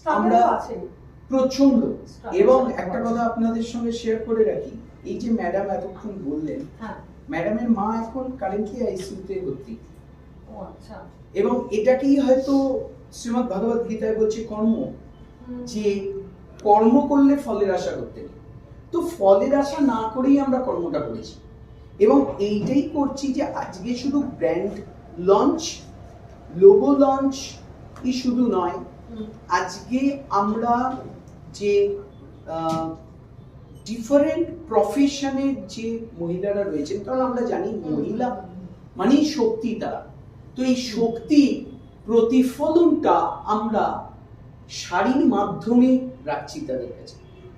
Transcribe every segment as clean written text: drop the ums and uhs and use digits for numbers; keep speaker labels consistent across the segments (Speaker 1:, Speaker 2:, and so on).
Speaker 1: আমরা প্রচন্ড। এবং একটা কথা আপনাদের সঙ্গে শেয়ার করে রাখি, এই যে ম্যাডাম এতক্ষণ বললেন, ম্যাডামের মা এখন কারেন্টলি আইসিইউতে ভর্তি। এবং এটাকেই হয়তো শ্রীমদ্ ভগবত গীতায় বলছে কর্ম, যে কর্ম করলে ফলের আশা করতে নেই। তো ফলের আশা না করেই আমরা কর্মটা করেছি এবং এইটাই করছি যে আজকে শুধু ব্র্যান্ড লঞ্চ, লোগো লঞ্চ ই শুধু নয়, আজকে আমরা যে ডিফারেন্ট প্রফেশনের যে মহিলারা রয়েছেন, কারণ আমরা জানি মহিলা মানেই শক্তি তারা, তো এই শক্তি প্রতিফলনটা আমরা শাড়ির মাধ্যমে রাখছি তাদের কাছে।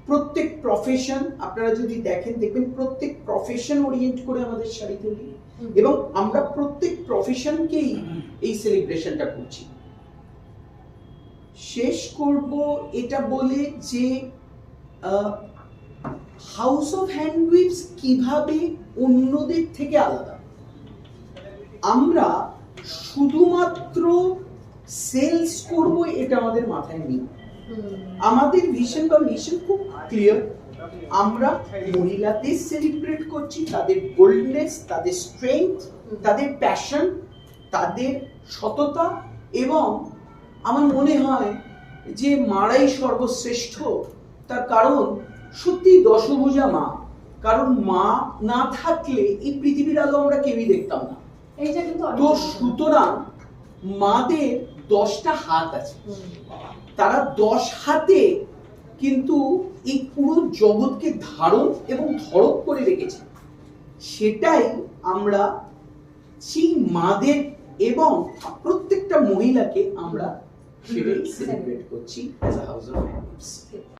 Speaker 1: প্রত্যেক প্রফেশন আপনারা যদি দেখেন, দেখবেন প্রত্যেক প্রফেশন ওরিয়েন্ট করে আমাদের শাড়ি তৈরি, এবং আমরা প্রত্যেক প্রফেশনকেই এই সেলিব্রেশনটা করছি। শেষ করব এটা বলে যে হাউস অফ হ্যান্ডউইভস কিভাবে অন্যদের থেকে আলাদা। আমরা শুধুমাত্র সেলস করব এটা আমাদের মাথায় নেই। আমাদের ভিশন বা মিশন খুব ক্লিয়ার। আমরা মহিলাদের সেলিব্রেট করছি, তাদের বোল্ডনেস, তাদের স্ট্রেংথ, তাদের প্যাশন, তাদের সততা। এবং আমার মনে হয় যে মারাই সর্বশ্রেষ্ঠ, তার কারণ সত্যি দশভুজা মা, কারণ মা না থাকলে এই পৃথিবীর আলো আমরা কেউই দেখতাম না। তো সুতরাং মাদের 10টা হাত আছে, তারা 10 হাতে কিন্তু এই পুরো জগৎকে ধারণ এবং ধরক করে রেখেছে। সেটাই আমরা সেই মাদের এবং প্রত্যেকটা মহিলাকে আমরা সেটাই সেলিব্রেট করছি অ্যাজ আ হাউস অফ হ্যান্ডউইভস।